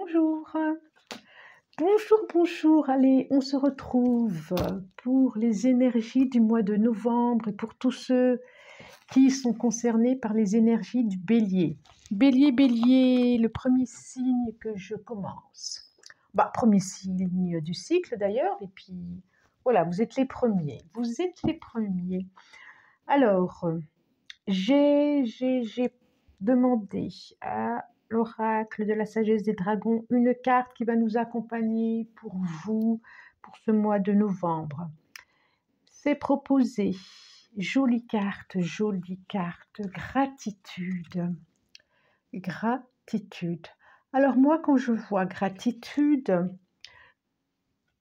Bonjour, bonjour, bonjour. Allez, on se retrouve pour les énergies du mois de novembre et pour tous ceux qui sont concernés par les énergies du bélier. Bélier, bélier, le premier signe que je commence. Premier signe du cycle d'ailleurs, et puis voilà, vous êtes les premiers. Vous êtes les premiers. Alors, j'ai demandé à l'oracle de la sagesse des dragons une carte qui va nous accompagner pour vous, pour ce mois de novembre. C'est proposé. Jolie carte, gratitude. Gratitude. Alors moi, quand je vois gratitude,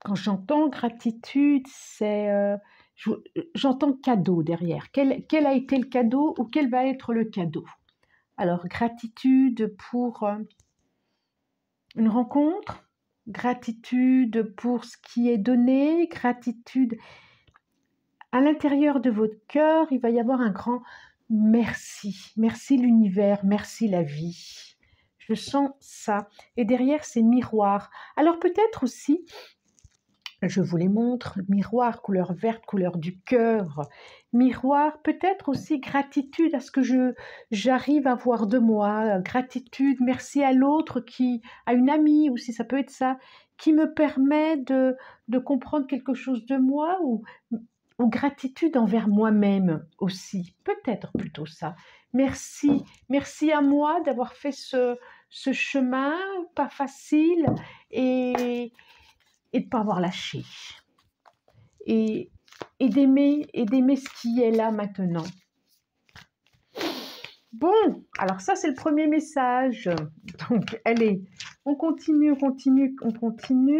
quand j'entends gratitude, j'entends cadeau derrière. Quel a été le cadeau ou quel va être le cadeau? Alors, gratitude pour une rencontre, gratitude pour ce qui est donné, gratitude à l'intérieur de votre cœur, il va y avoir un grand merci. Merci l'univers, merci la vie. Je sens ça. Et derrière, c'est miroir. Alors peut-être aussi, je vous les montre, miroir, couleur verte, couleur du cœur. Miroir, peut-être aussi gratitude à ce que j'arrive à voir de moi. Gratitude, merci à l'autre, à une amie aussi, ça peut être ça, qui me permet de comprendre quelque chose de moi ou gratitude envers moi-même aussi. Peut-être plutôt ça. Merci. Merci à moi d'avoir fait ce chemin, pas facile, et de ne pas avoir lâché. Et d'aimer ce qui est là maintenant. Bon, alors ça c'est le premier message. Donc allez, on continue.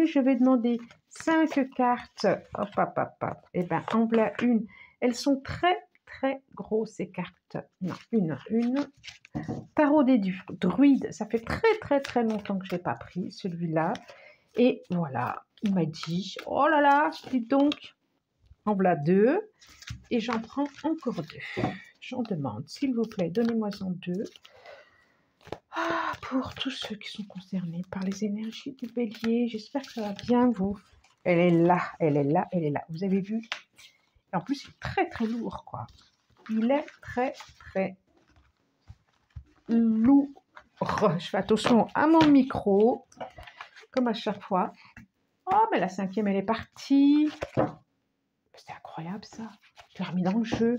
Je vais demander 5 cartes. Hop, hop, hop, hop. Eh bien, en voilà une. Elles sont très, très grosses ces cartes. Non, une. Tarot des druides. Ça fait très, très, très longtemps que je ne l'ai pas pris, celui-là. Et voilà, il m'a dit, oh là là, dites donc, en voilà 2, et j'en prends encore 2. J'en demande, s'il vous plaît, donnez-moi-en 2. Pour tous ceux qui sont concernés par les énergies du bélier, j'espère que ça va bien vous. Elle est là. Vous avez vu? Et en plus, il est très, très lourd, quoi. Il est très, très lourd. Je fais attention à mon micro, comme à chaque fois. Oh, mais la 5e, elle est partie. C'est incroyable, ça. Tu l'as remis dans le jeu.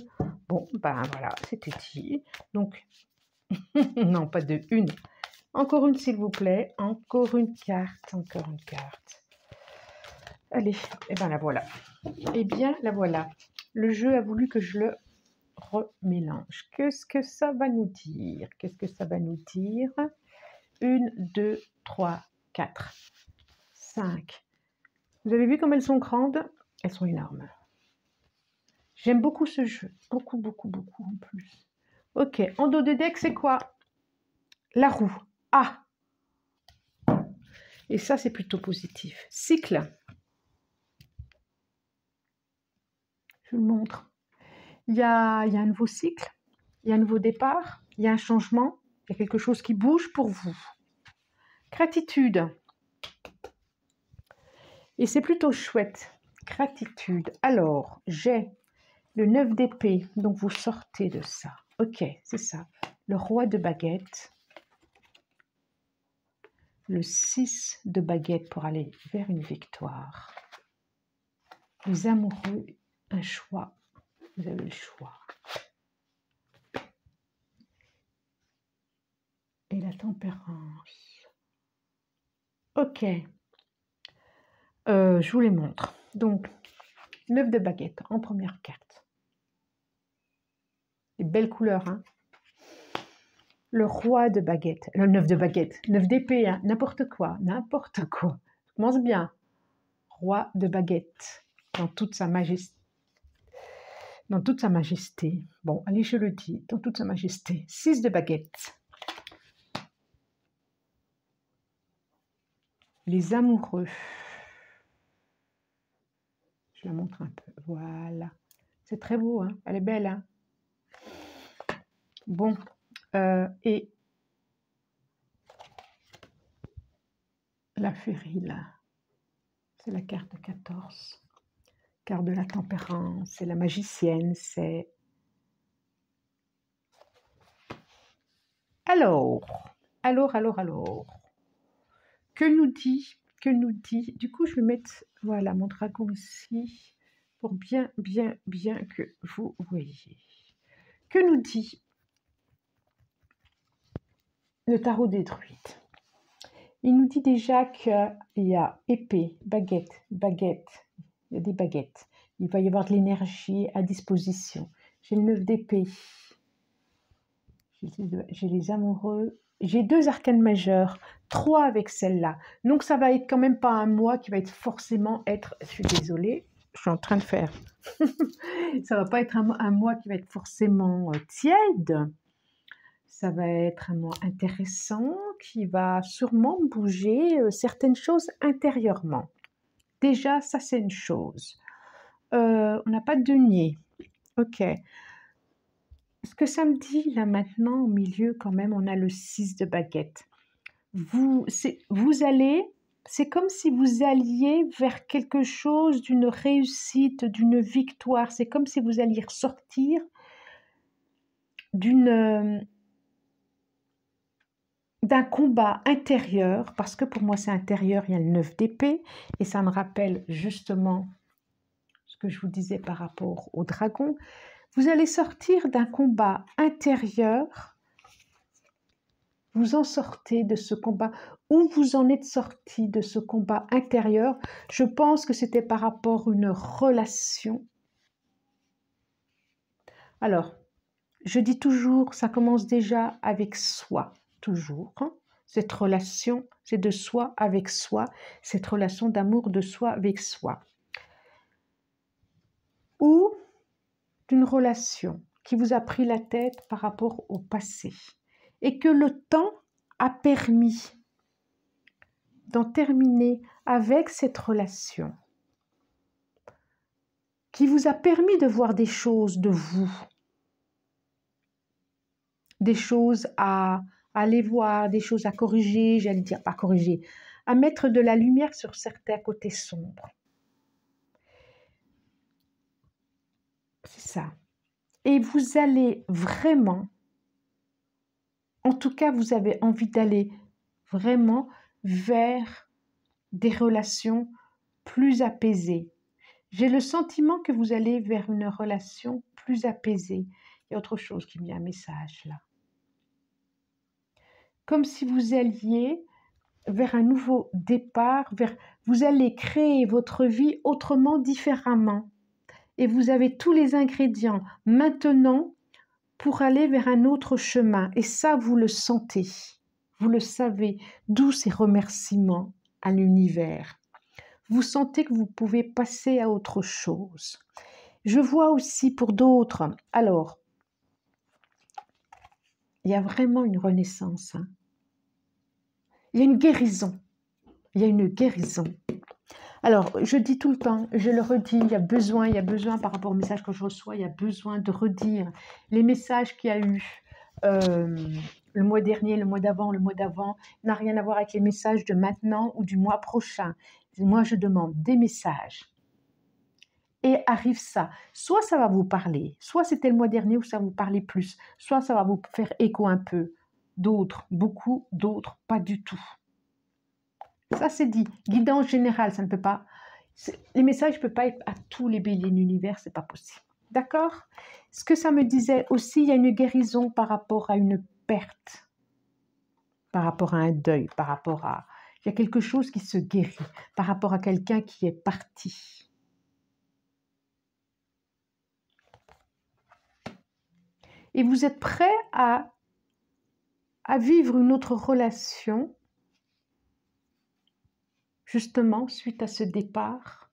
Bon, ben voilà, c'était dit. Donc, non, pas de une. Encore une, s'il vous plaît. Encore une carte. Allez, et bien la voilà. Le jeu a voulu que je le remélange. Qu'est-ce que ça va nous dire? 1, 2, 3, 4, 5. Vous avez vu comme elles sont grandes? Elles sont énormes. J'aime beaucoup ce jeu. Beaucoup en plus. Ok, en dos de deck, c'est quoi? La roue. Ah! Et ça, c'est plutôt positif. Cycle. Je vous le montre. Il y a un nouveau cycle, il y a un nouveau départ, il y a un changement, il y a quelque chose qui bouge pour vous. Gratitude. Et c'est plutôt chouette. Gratitude. Alors, j'ai le 9 d'épée, donc vous sortez de ça. Ok, c'est ça. Le roi de baguette. Le 6 de baguette pour aller vers une victoire. Les amoureux, un choix. Vous avez le choix. Et la tempérance. Ok. Je vous les montre. Donc, 9 de baguette en première carte. Les belles couleurs, hein. Le roi de baguette. Le 9 de baguette. 9 d'épée, hein. N'importe quoi. Ça commence bien. Roi de baguette. Dans toute sa majesté. Bon, allez, je le dis. Dans toute sa majesté. 6 de baguette. Les amoureux. Je la montre un peu. Voilà. C'est très beau, hein. Elle est belle, hein. Bon. Et la férile, c'est la carte 14. Carte de la tempérance, c'est la magicienne, c'est... Alors, que nous dit, du coup je vais mettre, voilà, mon dragon ici, pour bien que vous voyez. Que nous dit le tarot des druides? Il nous dit déjà qu'il y a épée, baguette, il y a des baguettes. Il va y avoir de l'énergie à disposition. J'ai le 9 d'épée. J'ai les amoureux. J'ai 2 arcanes majeures, 3 avec celle-là. Donc ça va être quand même pas un mois qui va être forcément être... Je suis désolée, je suis en train de faire. Ça va pas être un mois qui va être forcément tiède. Ça va être un mois intéressant qui va sûrement bouger certaines choses intérieurement. Déjà, ça c'est une chose. On n'a pas de denier. Ok. Ce que ça me dit là maintenant au milieu quand même, on a le 6 de baguette. C'est comme si vous alliez vers quelque chose d'une réussite, d'une victoire. C'est comme si vous alliez ressortir d'un combat intérieur, parce que pour moi c'est intérieur, il y a le 9 d'épée, et ça me rappelle justement ce que je vous disais par rapport au dragon. Vous allez sortir d'un combat intérieur, vous en sortez de ce combat, où vous en êtes sorti de ce combat intérieur. Je pense que c'était par rapport à une relation. Alors, je dis toujours, ça commence déjà avec soi, toujours. Hein. Cette relation, c'est de soi avec soi, cette relation d'amour de soi avec soi. Ou d'une relation qui vous a pris la tête par rapport au passé et que le temps a permis d'en terminer avec cette relation, qui vous a permis de voir des choses de vous, des choses à aller voir, des choses à corriger, j'allais dire pas corriger, à mettre de la lumière sur certains côtés sombres. C'est ça. Et vous allez vraiment, en tout cas vous avez envie d'aller vraiment vers des relations plus apaisées. J'ai le sentiment que vous allez vers une relation plus apaisée. Il y a autre chose qui me dit un message là. Comme si vous alliez vers un nouveau départ, vous allez créer votre vie autrement, différemment. Et vous avez tous les ingrédients maintenant pour aller vers un autre chemin. Et ça, vous le sentez, vous le savez, d'où ces remerciements à l'univers. Vous sentez que vous pouvez passer à autre chose. Je vois aussi pour d'autres, alors, il y a vraiment une renaissance. Hein. Il y a une guérison. Il y a une guérison. Alors, je dis tout le temps, je le redis, il y a besoin par rapport au message que je reçois, il y a besoin de redire les messages qu'il y a eu le mois dernier, le mois d'avant, n'a rien à voir avec les messages de maintenant ou du mois prochain. Moi, je demande des messages. Et arrive ça, soit ça va vous parler, soit c'était le mois dernier où ça vous parlait plus, soit ça va vous faire écho un peu, d'autres, beaucoup, d'autres, pas du tout. Ça c'est dit, guidance générale, ça ne peut pas, les messages ne peuvent pas être à tous les béliers de l'univers, c'est pas possible. D'accord? Ce que ça me disait aussi, il y a une guérison par rapport à une perte, par rapport à un deuil, par rapport à... Il y a quelque chose qui se guérit, par rapport à quelqu'un qui est parti. Et vous êtes prêt à vivre une autre relation, justement, suite à ce départ,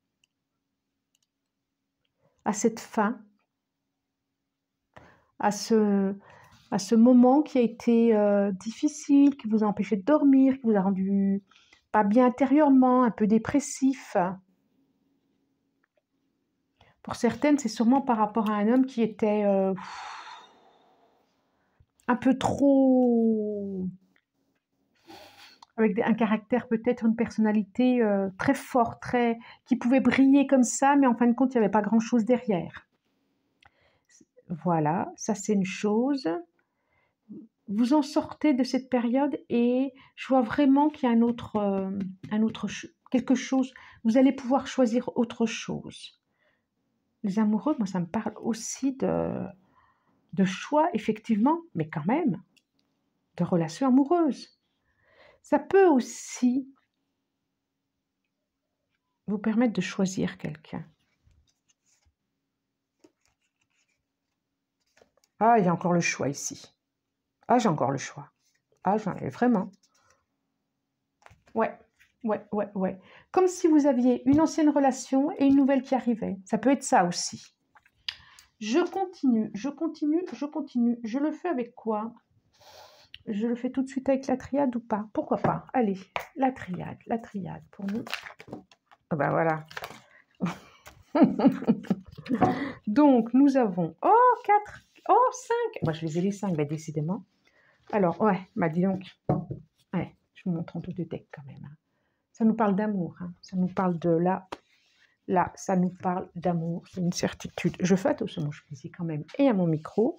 à cette fin, à ce moment qui a été difficile, qui vous a empêché de dormir, qui vous a rendu pas bien intérieurement, un peu dépressif. Pour certaines, c'est sûrement par rapport à un homme qui était un peu trop avec un caractère, peut-être une personnalité très forte, qui pouvait briller comme ça, mais en fin de compte, il n'y avait pas grand-chose derrière. Voilà, ça c'est une chose. Vous en sortez de cette période et je vois vraiment qu'il y a quelque chose. Vous allez pouvoir choisir autre chose. Les amoureux, moi, ça me parle aussi de choix, effectivement, mais quand même, de relations amoureuses. Ça peut aussi vous permettre de choisir quelqu'un. Ah, il y a encore le choix ici. Ah, j'ai encore le choix. Ah, j'en ai vraiment. Ouais. Comme si vous aviez une ancienne relation et une nouvelle qui arrivait. Ça peut être ça aussi. Je continue. Je le fais avec quoi? Je le fais tout de suite avec la triade ou pas? Pourquoi pas? Allez, la triade pour nous. Ah ben voilà. Donc, nous avons... Oh, 4. Oh, 5. Moi, je les ai les 5, bah, décidément. Alors, ouais, bah dis donc. Ouais, je vous montre en tout de deck quand même. Ça nous parle d'amour. Hein. Ça nous parle de là. Là, ça nous parle d'amour. C'est une certitude. Je fais attention, je plaisir quand même. Et à mon micro.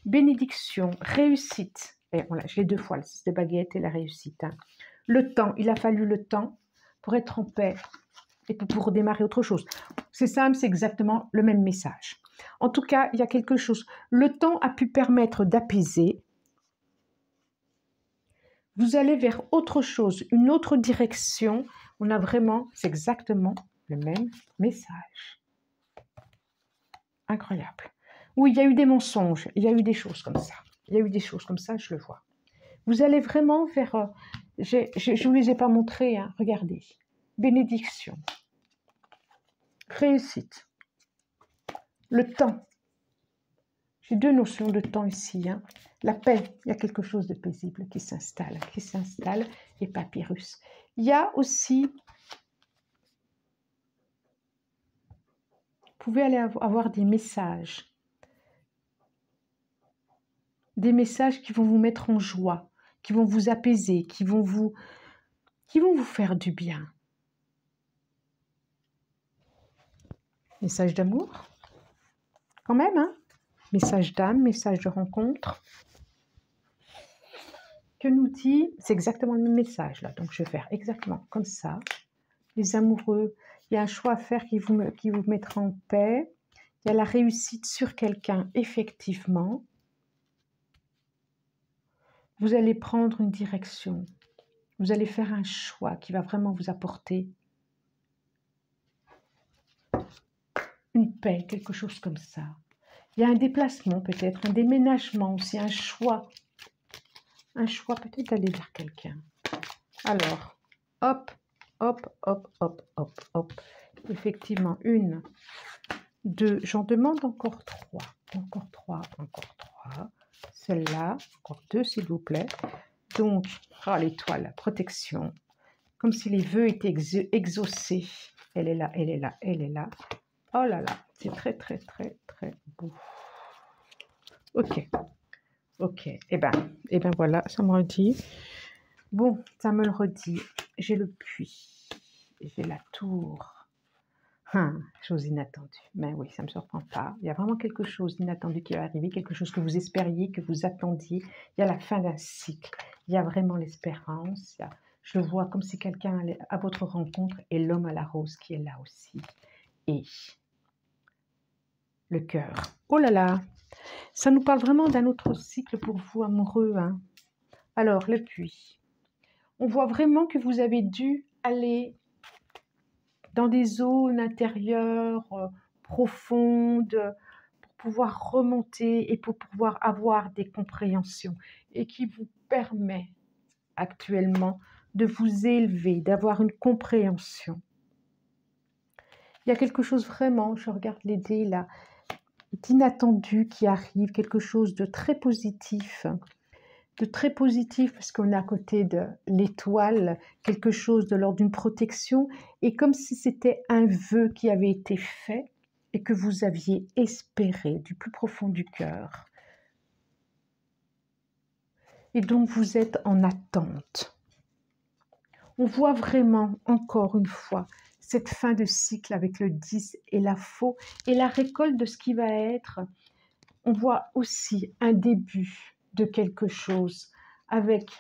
Bénédiction, réussite. Et voilà, j'ai 2 fois le 6 de baguette et la réussite. Hein. Le temps, il a fallu le temps pour être en paix et pour démarrer autre chose. C'est simple, c'est exactement le même message. En tout cas, il y a quelque chose. Le temps a pu permettre d'apaiser. Vous allez vers autre chose, une autre direction. On a vraiment, c'est exactement le même message. Incroyable. Oui, il y a eu des mensonges, il y a eu des choses comme ça. Il y a eu des choses comme ça, je le vois. Vous allez vraiment vers... je ne vous les ai pas montrés, hein, regardez. Bénédiction. Réussite. Le temps. J'ai 2 notions de temps ici. Hein. La paix, il y a quelque chose de paisible qui s'installe, et papyrus. Il y a aussi... Vous pouvez aller avoir des messages. Des messages qui vont vous mettre en joie, qui vont vous apaiser, qui vont vous faire du bien. Message d'amour, quand même, hein? Message d'âme, message de rencontre. Que nous dit, c'est exactement le même message là, donc je vais faire exactement comme ça. Les amoureux, il y a un choix à faire qui vous mettra en paix. Il y a la réussite sur quelqu'un, effectivement. Vous allez prendre une direction. Vous allez faire un choix qui va vraiment vous apporter une paix, quelque chose comme ça. Il y a un déplacement peut-être, un déménagement aussi, un choix. Un choix peut-être d'aller vers quelqu'un. Alors, hop. Effectivement, 1, 2, j'en demande encore 3. Encore 3. Celle-là, encore 2 s'il vous plaît. Donc, l'étoile, protection. Comme si les vœux étaient exaucés. Elle est là. Oh là là, c'est très beau. Ok. Eh ben voilà, ça me redit. Bon, ça me le redit. J'ai le puits. J'ai la tour. Chose inattendue. Mais oui, ça ne me surprend pas. Il y a vraiment quelque chose d'inattendu qui va arriver, quelque chose que vous espériez, que vous attendiez. Il y a la fin d'un cycle. Il y a vraiment l'espérance. Je le vois comme si quelqu'un allait à votre rencontre et l'homme à la rose qui est là aussi. Et le cœur. Oh là là, ça nous parle vraiment d'un autre cycle pour vous amoureux. Hein. Alors, le puits. On voit vraiment que vous avez dû aller dans des zones intérieures profondes pour pouvoir remonter et pour pouvoir avoir des compréhensions et qui vous permet actuellement de vous élever, d'avoir une compréhension. Il y a quelque chose vraiment, je regarde les dés là, d'inattendu qui arrive, quelque chose de très positif parce qu'on est à côté de l'étoile, quelque chose de l'ordre d'une protection, et comme si c'était un vœu qui avait été fait et que vous aviez espéré du plus profond du cœur. Et donc vous êtes en attente. On voit vraiment, encore une fois, cette fin de cycle avec le 10 et la faux et la récolte de ce qui va être. On voit aussi un début de quelque chose avec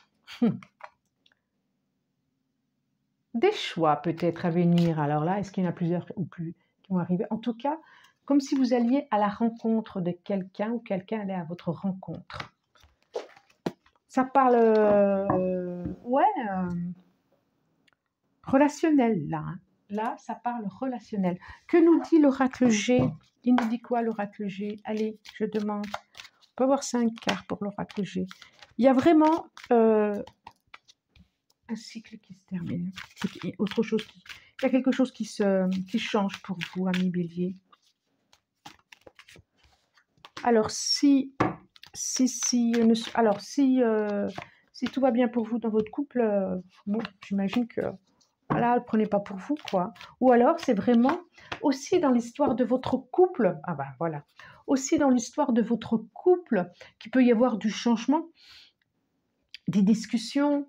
des choix peut-être à venir. Alors là, est-ce qu'il y en a plusieurs ou plus qui vont arriver? En tout cas, comme si vous alliez à la rencontre de quelqu'un ou quelqu'un allait à votre rencontre. Ça parle, relationnel là. Hein. Là, ça parle relationnel. Que nous dit l'oracle G? Il nous dit quoi l'oracle G? Allez, je demande. On peut avoir 5 cartes pour l'oracle G. Il y a vraiment un cycle qui se termine. Autre chose il y a quelque chose qui change pour vous, amis Bélier. Alors, si tout va bien pour vous dans votre couple, bon, j'imagine que voilà, ne le prenez pas pour vous, quoi. Ou alors, c'est vraiment aussi dans l'histoire de votre couple. Ah ben voilà. Aussi dans l'histoire de votre couple, qu'il peut y avoir du changement, des discussions,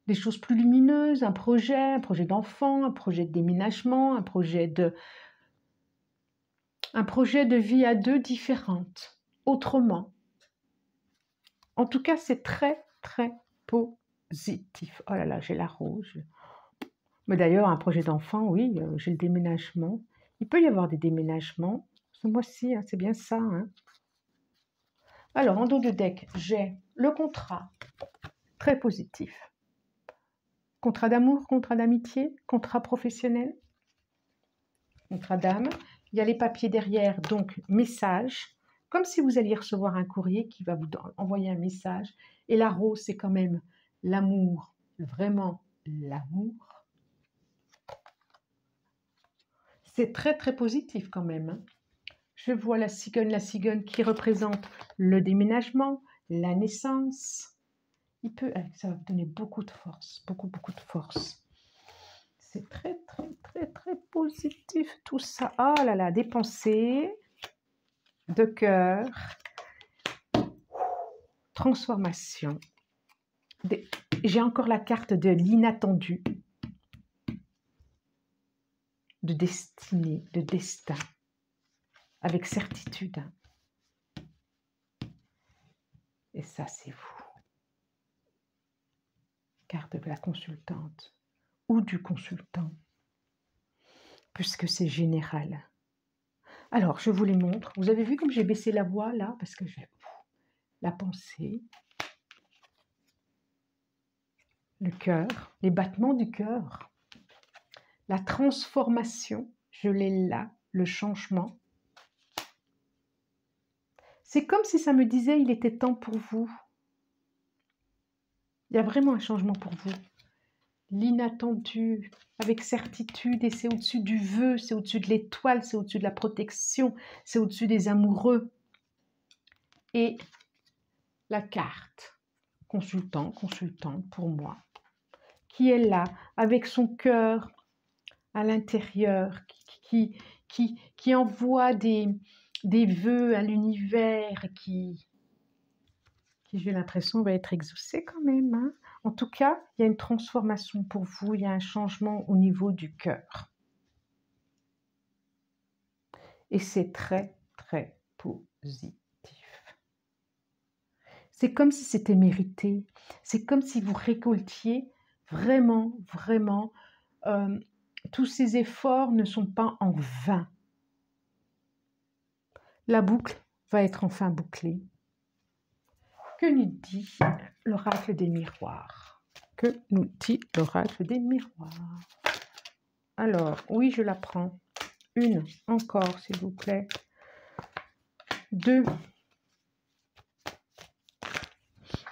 des choses plus lumineuses, un projet d'enfant, un projet de déménagement, un projet de vie à deux différente, autrement. En tout cas, c'est très, très positif. Oh là là, j'ai la rose. Mais d'ailleurs, un projet d'enfant, oui, j'ai le déménagement. Il peut y avoir des déménagements. Ce mois-ci, hein, c'est bien ça. Hein. Alors, en dos de deck, j'ai le contrat, très positif. Contrat d'amour, contrat d'amitié, contrat professionnel, contrat d'âme. Il y a les papiers derrière, donc message. Comme si vous alliez recevoir un courrier qui va vous envoyer un message. Et la rose, c'est quand même l'amour, vraiment l'amour. C'est très, très positif quand même. Hein. Je vois la cigogne qui représente le déménagement, la naissance. Ça va vous donner beaucoup de force, beaucoup, beaucoup de force. C'est très, très, très, très positif tout ça. Oh là là, des pensées de cœur, transformation. J'ai encore la carte de l'inattendu, de destinée, de destin, avec certitude. Et ça, c'est vous. Carte de la consultante ou du consultant, puisque c'est général. Alors, je vous les montre. Vous avez vu comme j'ai baissé la voix là, parce que j'ai la pensée, le cœur, les battements du cœur, la transformation, je l'ai là, le changement. C'est comme si ça me disait, il était temps pour vous. Il y a vraiment un changement pour vous. L'inattendu, avec certitude, et c'est au-dessus du vœu, c'est au-dessus de l'étoile, c'est au-dessus de la protection, c'est au-dessus des amoureux. Et la carte, consultant, consultante pour moi, qui est là, avec son cœur à l'intérieur, qui envoie des vœux à l'univers, qui j'ai l'impression va être exaucé quand même. Hein. En tout cas, il y a une transformation pour vous, il y a un changement au niveau du cœur. Et c'est très, très positif. C'est comme si c'était mérité. C'est comme si vous récoltiez vraiment, vraiment, tous ces efforts ne sont pas en vain. La boucle va être enfin bouclée. Que nous dit l'oracle des miroirs? Que nous dit l'oracle des miroirs? Alors, oui, je la prends. Une, encore, s'il vous plaît. Deux.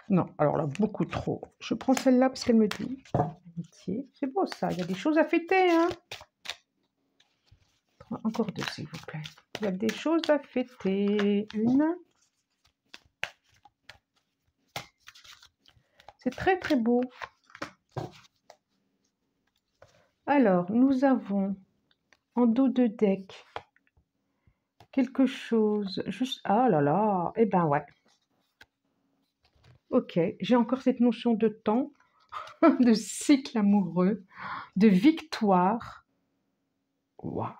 Non, alors là, beaucoup trop. Je prends celle-là parce qu'elle me dit amitié. C'est beau ça, il y a des choses à fêter, hein. Encore deux, s'il vous plaît. Il y a des choses à fêter. Une. C'est très, très beau. Alors, nous avons en dos de deck quelque chose. Juste. Ah là là. Eh ben ouais. Ok, j'ai encore cette notion de temps. de cycle amoureux, de victoire. Waouh!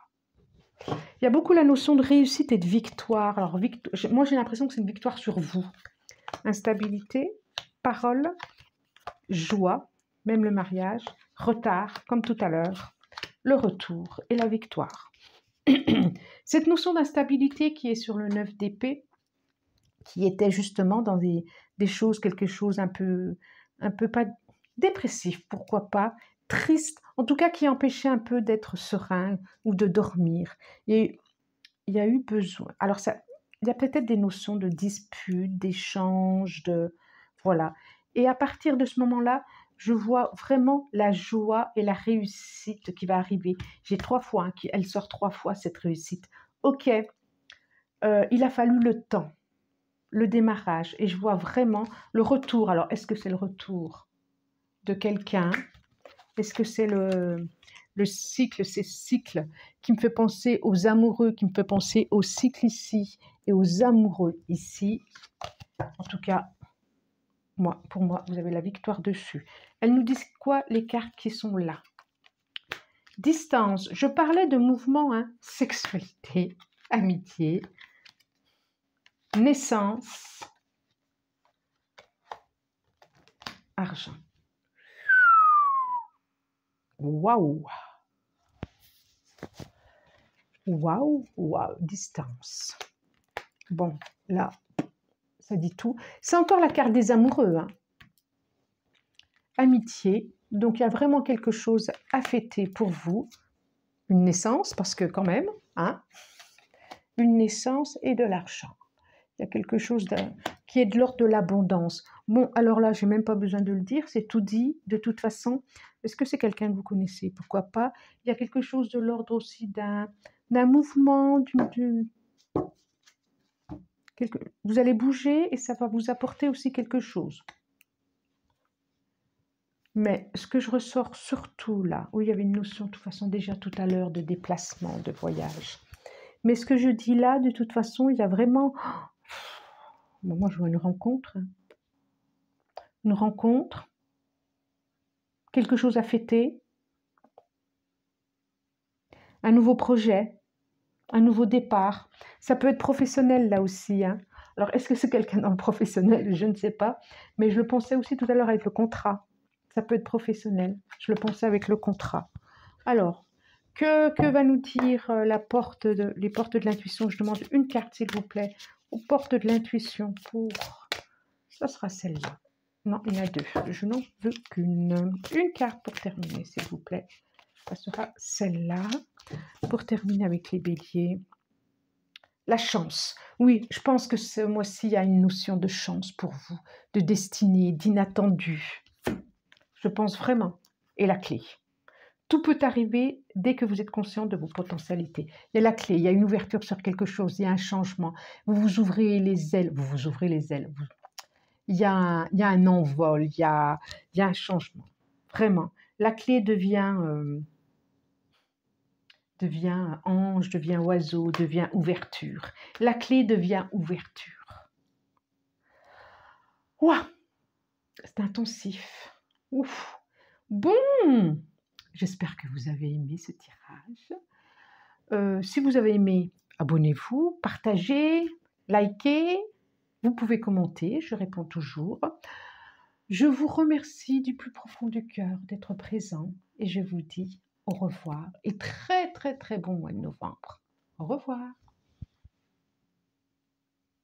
Il y a beaucoup la notion de réussite et de victoire. Alors, moi, j'ai l'impression que c'est une victoire sur vous. Instabilité, parole, joie, même le mariage, retard, comme tout à l'heure, le retour et la victoire. Cette notion d'instabilité qui est sur le 9 d'épée, qui était justement dans des choses, quelque chose un peu pas dépressif, pourquoi pas, triste, en tout cas qui empêchait un peu d'être serein ou de dormir. Et il y a eu besoin. Alors, ça, il y a peut-être des notions de dispute, d'échange, de... Voilà. Et à partir de ce moment-là, je vois vraiment la joie et la réussite qui va arriver. J'ai 3 fois, hein, elle sort 3 fois cette réussite. Ok, il a fallu le temps, le démarrage, et je vois vraiment le retour. Alors, est-ce que c'est le retour de quelqu'un? Est-ce que c'est le cycle, ces cycles qui me fait penser aux amoureux, qui me fait penser au cycle ici et aux amoureux ici? En tout cas, pour moi, vous avez la victoire dessus. Elles nous disent quoi, les cartes qui sont là? Distance. Je parlais de mouvement, hein, sexualité, amitié, naissance, argent. Waouh! Waouh, waouh, distance. Bon, là, ça dit tout. C'est encore la carte des amoureux. Hein. Amitié. Donc, il y a vraiment quelque chose à fêter pour vous. Une naissance, parce que quand même, hein, une naissance et de l'argent. Il y a quelque chose qui est de l'ordre de l'abondance. Bon, alors là, je n'ai même pas besoin de le dire, c'est tout dit. De toute façon, est-ce que c'est quelqu'un que vous connaissez? Pourquoi pas? Il y a quelque chose de l'ordre aussi d'un mouvement, vous allez bouger et ça va vous apporter aussi quelque chose. Mais ce que je ressors surtout là, où il y avait une notion de toute façon déjà tout à l'heure de déplacement, de voyage. Mais ce que je dis là, de toute façon, il y a vraiment... Bon, moi, je vois une rencontre. Une rencontre. Quelque chose à fêter. Un nouveau projet. Un nouveau départ. Ça peut être professionnel là aussi. Hein. Alors, est-ce que c'est quelqu'un dans le professionnel? Je ne sais pas. Mais je le pensais aussi tout à l'heure avec le contrat. Ça peut être professionnel. Je le pensais avec le contrat. Alors, que va nous dire les portes de l'intuition? Je demande une carte, s'il vous plaît, aux portes de l'intuition pour... Ça sera celle-là. Non, il y en a 2. Je n'en veux qu'une. Une carte pour terminer, s'il vous plaît. Ça sera celle-là. Pour terminer avec les béliers. La chance. Oui, je pense que ce mois-ci, il y a une notion de chance pour vous, de destinée, d'inattendu. Je pense vraiment. Et la clé. Tout peut arriver dès que vous êtes conscient de vos potentialités. Il y a la clé, il y a une ouverture sur quelque chose, il y a un changement. Vous vous ouvrez les ailes, Il y a un envol, il y a un changement. Vraiment. La clé devient ange, devient oiseau, devient ouverture. La clé devient ouverture. Ouah, c'est intensif. Ouf. Bon, j'espère que vous avez aimé ce tirage. Si vous avez aimé, abonnez-vous, partagez, likez. Vous pouvez commenter, je réponds toujours. Je vous remercie du plus profond du cœur d'être présent et je vous dis au revoir et très très très bon mois de novembre. Au revoir.